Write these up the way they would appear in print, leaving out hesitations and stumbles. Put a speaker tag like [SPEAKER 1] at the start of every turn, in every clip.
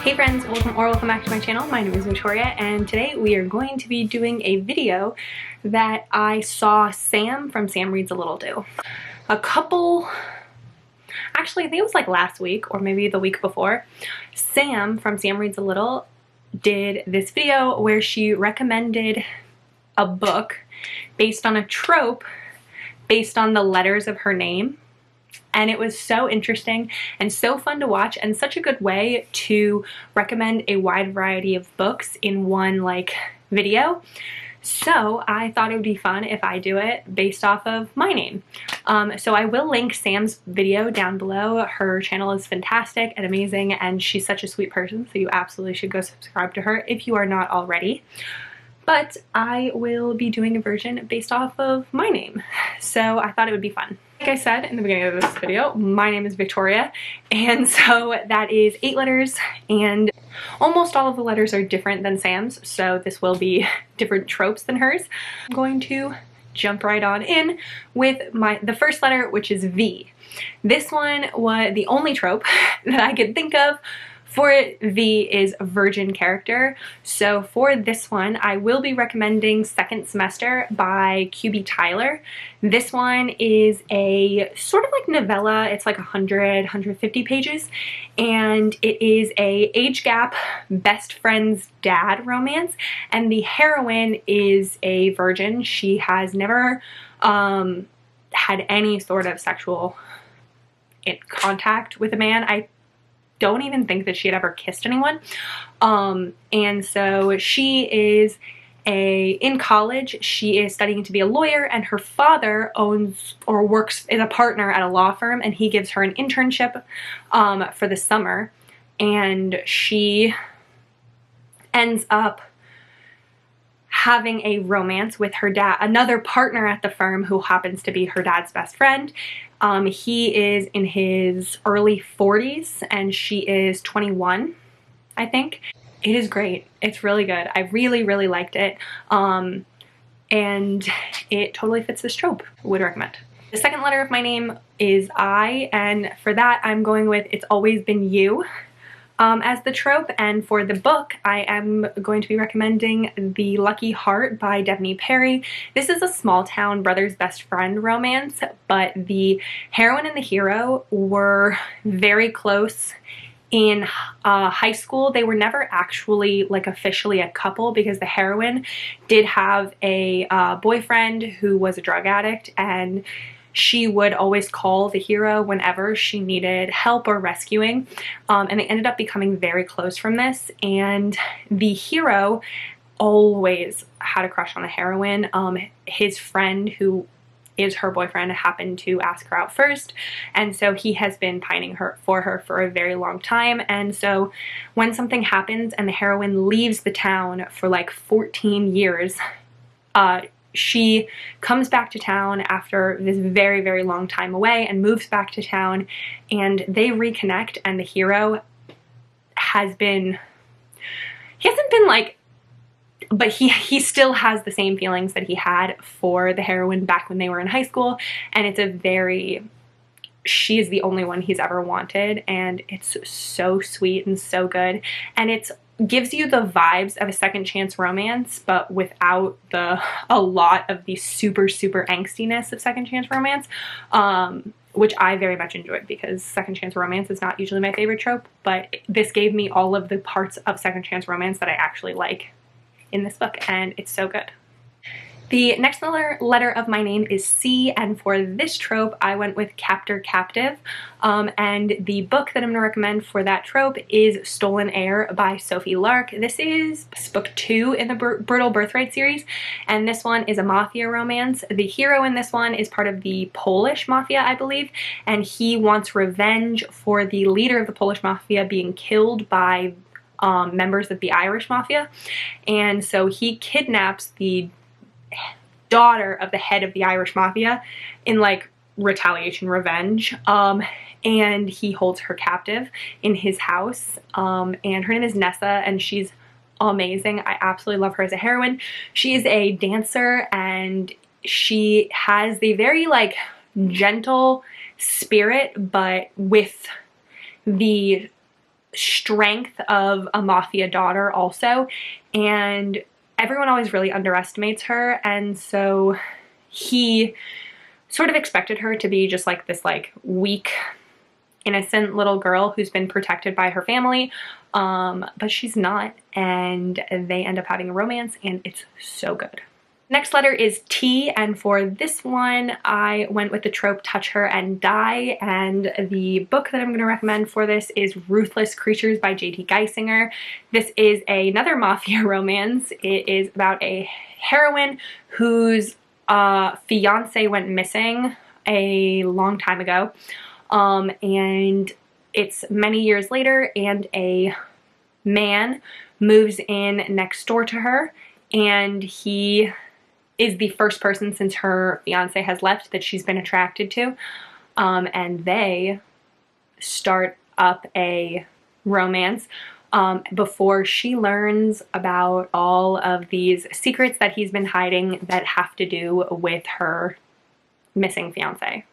[SPEAKER 1] Hey friends, welcome back to my channel. My name is Victoria and today we are going to be doing a video that I saw Sam from Sam Reads a Little do. Actually I think it was like last week or maybe the week before, Sam from Sam Reads a Little did this video where she recommended a book based on a trope based on the letters of her name. And it was so interesting and so fun to watch and such a good way to recommend a wide variety of books in one video. So I thought it would be fun if I do it based off of my name. So I will link Sam's video down below. Her channel is fantastic and amazing and she's such a sweet person, so you absolutely should go subscribe to her if you are not already. But I will be doing a version based off of my name. So I thought it would be fun. Like I said in the beginning of this video, my name is Victoria, and so that is 8 letters, and almost all of the letters are different than Sam's, so this will be different tropes than hers. I'm going to jump right on in with the first letter, which is V. This one was the only trope that I could think of for V is a virgin character. So for this one, I will be recommending Second Semester by QB Tyler. This one is a sort of like novella. It's like 150 pages, and it is a age gap best friend's dad romance, and the heroine is a virgin. She has never had any sort of sexual contact with a man. I don't even think that she had ever kissed anyone. And so she is in college. She is studying to be a lawyer, and her father owns or works as a partner at a law firm, and he gives her an internship for the summer, and she ends up having a romance with her dad, another partner at the firm who happens to be her dad's best friend. He is in his early 40s and she is 21, I think. It is great. It's really good. I really, really liked it. And it totally fits this trope. Would recommend. The second letter of my name is I, and for that I'm going with It's Always Been You as the trope, and for the book I am going to be recommending The Lucky Heart by Devney Perry. This is a small town brother's best friend romance, but the heroine and the hero were very close in high school. They were never actually officially a couple because the heroine did have a boyfriend who was a drug addict, and she would always call the hero whenever she needed help or rescuing, and they ended up becoming very close from this. And the hero always had a crush on the heroine. His friend, who is her boyfriend, happened to ask her out first, and so he has been pining for her for a very long time. And so when something happens and the heroine leaves the town for like 14 years, she comes back to town after this very, very long time away and moves back to town, and they reconnect, and the hero hasn't been but he still has the same feelings that he had for the heroine back when they were in high school, and she is the only one he's ever wanted, and it's so sweet and so good, and it gives you the vibes of a second chance romance, but without a lot of the super angstiness of second chance romance, which I very much enjoyed because second chance romance is not usually my favorite trope, but this gave me all of the parts of second chance romance that I actually like in this book, and it's so good. The next letter of my name is C, and for this trope I went with Captor Captive, and the book that I'm going to recommend for that trope is Stolen Heir by Sophie Lark. This is book 2 in the Brutal Birthright series, and this one is a mafia romance. The hero in this one is part of the Polish mafia, I believe, and he wants revenge for the leader of the Polish mafia being killed by members of the Irish mafia, and so he kidnaps the daughter of the head of the Irish mafia in retaliation, revenge, and he holds her captive in his house, and her name is Nessa, and she's amazing. I absolutely love her as a heroine. She is a dancer, and she has the very gentle spirit, but with the strength of a mafia daughter also, and everyone always really underestimates her, and so he sort of expected her to be just like this like weak, innocent little girl who's been protected by her family, but she's not, and they end up having a romance, and it's so good. Next letter is T, and for this one I went with the trope Touch Her and Die, and the book that I'm going to recommend for this is Ruthless Creatures by J.T. Geisinger. This is another mafia romance. It is about a heroine whose fiance went missing a long time ago, and it's many years later, and a man moves in next door to her, and he is the first person since her fiance has left that she's been attracted to, and they start up a romance before she learns about all of these secrets that he's been hiding that have to do with her missing fiance.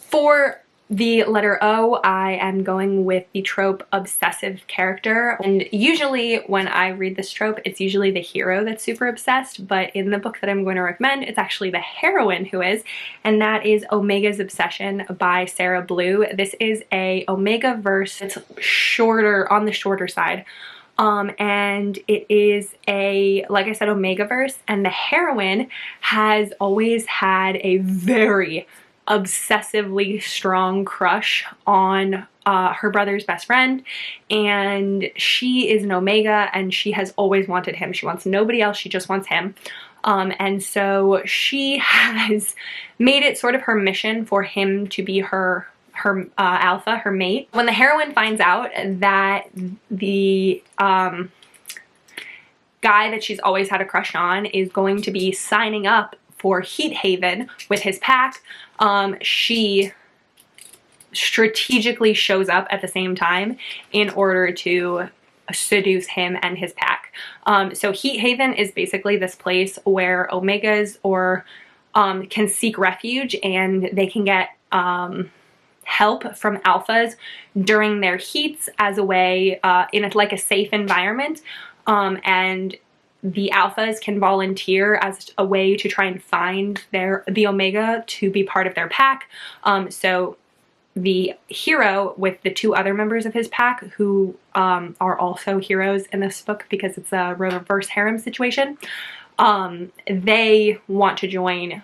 [SPEAKER 1] For the letter O, I am going with the trope Obsessive character, and usually when I read this trope, it's usually the hero that's super obsessed, but in the book that I'm going to recommend, it's actually the heroine who is, and that is Omega's Obsession by Sarah Blue. This is a Omega verse. It's shorter, on the shorter side, and it is a, like I said, Omega verse, and the heroine has always had a very obsessively strong crush on her brother's best friend, and she is an Omega, and she has always wanted him. She wants nobody else, she just wants him, and so she has made it sort of her mission for him to be her alpha, her mate. When the heroine finds out that the guy that she's always had a crush on is going to be signing up for Heat Haven with his pack, she strategically shows up at the same time in order to seduce him and his pack. So Heat Haven is basically this place where Omegas can seek refuge, and they can get help from alphas during their heats as a way, in a safe environment, and the alphas can volunteer as a way to try and find the Omega to be part of their pack. So the hero with the two other members of his pack, who are also heroes in this book because it's a reverse harem situation, they want to join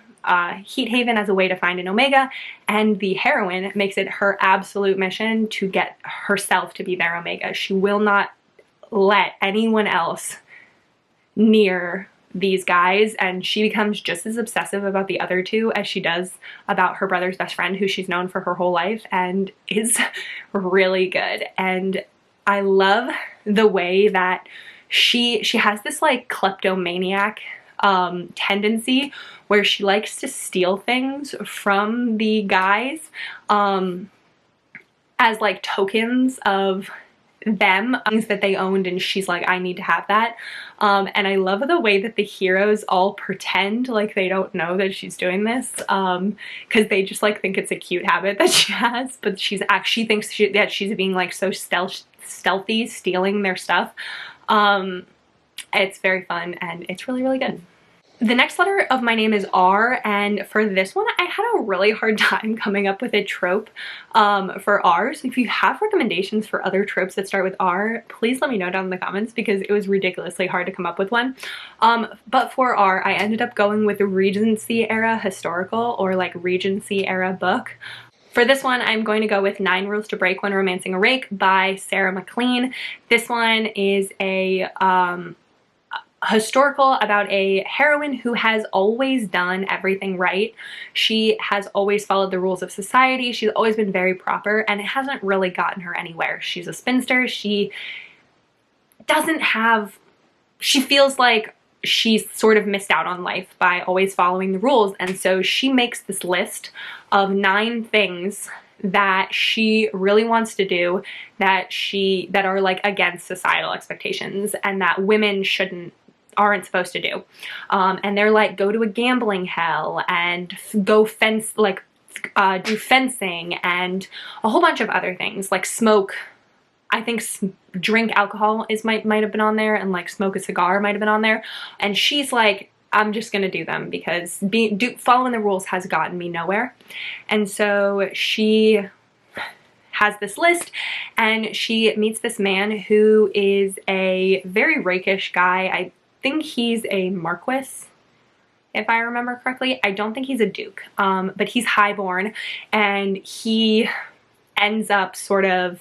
[SPEAKER 1] Heat Haven as a way to find an Omega, and the heroine makes it her absolute mission to get herself to be their Omega. She will not let anyone else near these guys, and she becomes just as obsessive about the other two as she does about her brother's best friend, who she's known for her whole life, and is really good. And I love the way that she has this like kleptomaniac tendency where she likes to steal things from the guys as like tokens of them, things that they owned, and she's like, I need to have that. And I love the way that the heroes all pretend like they don't know that she's doing this, because they just like think it's a cute habit that she has, but she thinks that she's being like so stealthy stealing their stuff. It's very fun, and it's really, really good. The next letter of my name is R, and for this one I had a really hard time coming up with a trope for R. So if you have recommendations for other tropes that start with R, please let me know down in the comments, because it was ridiculously hard to come up with one. But for R, I ended up going with a Regency era historical, or like Regency era book. For this one, I'm going to go with 9 Rules to Break When Romancing a Rake by Sarah McLean. This one is a historical about a heroine who has always done everything right. She has always followed the rules of society. She's always been very proper, and it hasn't really gotten her anywhere. She's a spinster. She feels like she's sort of missed out on life by always following the rules, and so she makes this list of 9 things that she really wants to do that are like against societal expectations and that women aren't supposed to do. And they're like, go to a gambling hell, and go do fencing, and a whole bunch of other things, like smoke I think drink alcohol might have been on there, and like smoke a cigar might have been on there. And she's like, I'm just gonna do them because following the rules has gotten me nowhere. And so she has this list, and she meets this man who is a very rakish guy. I think he's a marquis, if I remember correctly. I don't think he's a duke, but he's highborn, and he ends up sort of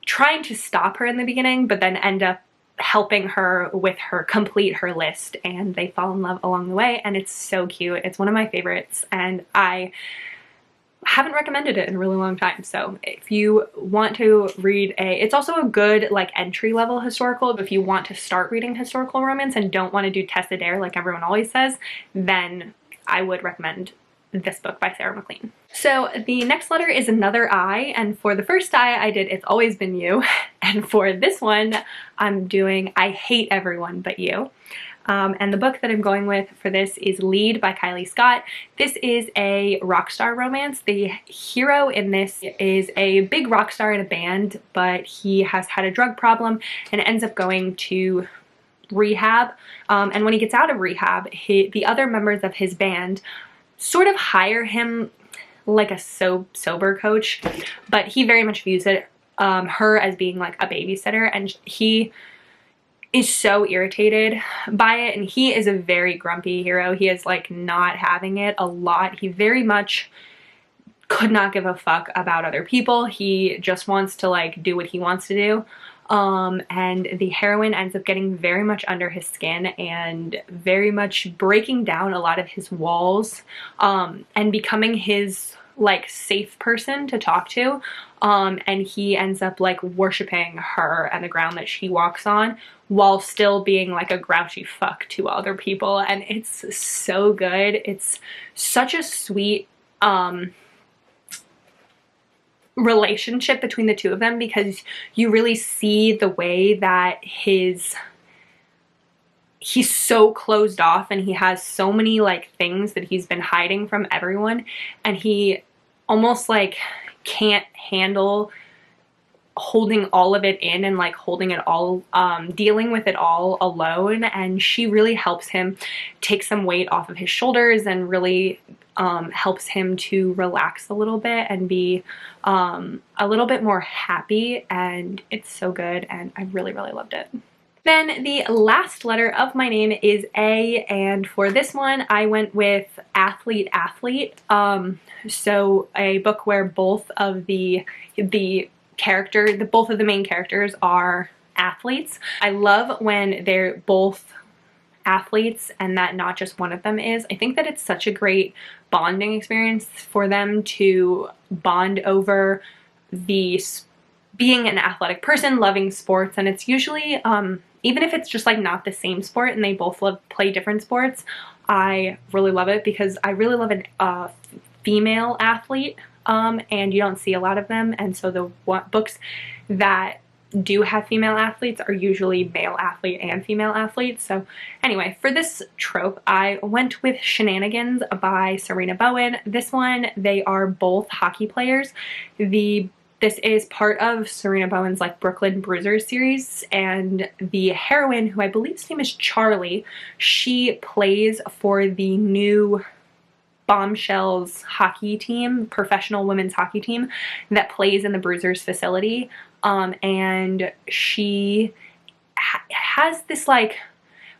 [SPEAKER 1] trying to stop her in the beginning, but then end up helping her with her complete her list, and they fall in love along the way, and it's so cute. It's one of my favorites, and I haven't recommended it in a really long time. So if you want to read it's also a good like entry-level historical. If you want to start reading historical romance and don't want to do Tessa Dare like everyone always says, then I would recommend this book by Sarah MacLean. So the next letter is another I, and for the first I did It's Always Been You, and for this one I'm doing I Hate Everyone But You. And the book that I'm going with for this is Lead by Kylie Scott. This is a rock star romance. The hero in this is a big rock star in a band, but he has had a drug problem and ends up going to rehab. And when he gets out of rehab, the other members of his band sort of hire him like a sober coach, but he very much views her as being like a babysitter, and he is so irritated by it, and he is a very grumpy hero. He is like not having it a lot. He very much could not give a fuck about other people. He just wants to like do what he wants to do. And the heroine ends up getting very much under his skin and very much breaking down a lot of his walls, and becoming his like safe person to talk to. And he ends up like worshiping her and the ground that she walks on, while still being like a grouchy fuck to other people. And it's so good. It's such a sweet relationship between the two of them, because you really see the way that he's so closed off, and he has so many like things that he's been hiding from everyone, and he almost like can't handle holding all of it in and like holding it all, dealing with it all alone. And she really helps him take some weight off of his shoulders and really helps him to relax a little bit and be a little bit more happy. And it's so good, and I really loved it. Then the last letter of my name is A, and for this one I went with Athlete. So a book where both of the main characters are athletes. I love when they're both athletes and that not just one of them is. I think that it's such a great bonding experience for them to bond over being an athletic person, loving sports. And it's usually even if it's just like not the same sport and they both play different sports, I really love it, because I really love a female athlete, and you don't see a lot of them. And so the books that do have female athletes are usually male athlete and female athletes. So anyway, for this trope, I went with Shenanigans by Serena Bowen. This one, they are both hockey players. This is part of Serena Bowen's like Brooklyn Bruisers series, and the heroine, who I believe's name is Charlie, she plays for the new Bombshells hockey team, professional women's hockey team that plays in the Bruisers facility. And she has this like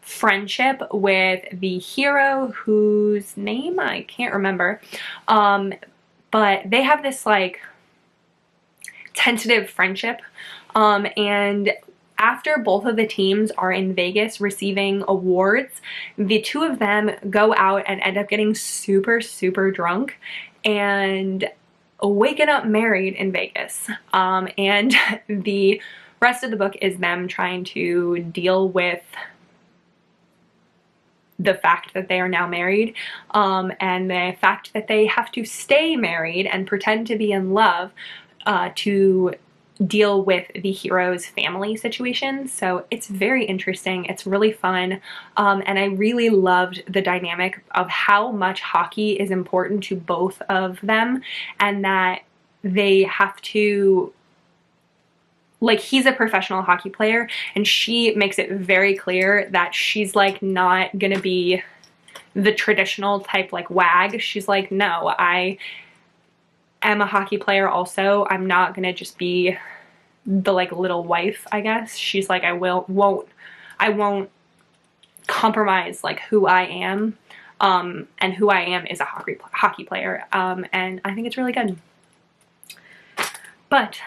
[SPEAKER 1] friendship with the hero, whose name I can't remember. But they have this like tentative friendship, and after both of the teams are in Vegas receiving awards, the two of them go out and end up getting super drunk and waking up married in Vegas. And the rest of the book is them trying to deal with the fact that they are now married, and the fact that they have to stay married and pretend to be in love to deal with the hero's family situation. So it's very interesting. It's really fun. And I really loved the dynamic of how much hockey is important to both of them, and that they have to like, he's a professional hockey player, and she makes it very clear that she's like not gonna be the traditional type like wag. She's like, no, I am a hockey player also. I'm not gonna just be the like little wife, I guess. She's like, I won't compromise like who I am. And who I am is a hockey player. And I think it's really good. But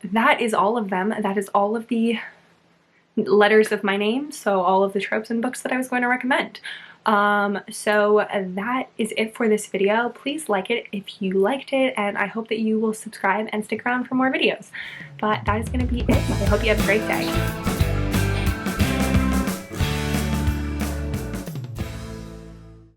[SPEAKER 1] that is all of them. That is all of the letters of my name. So all of the tropes and books that I was going to recommend. So that is it for this video. Please like it if you liked it, and I hope that you will subscribe and stick around for more videos. But that is going to be it. I hope you have a great day.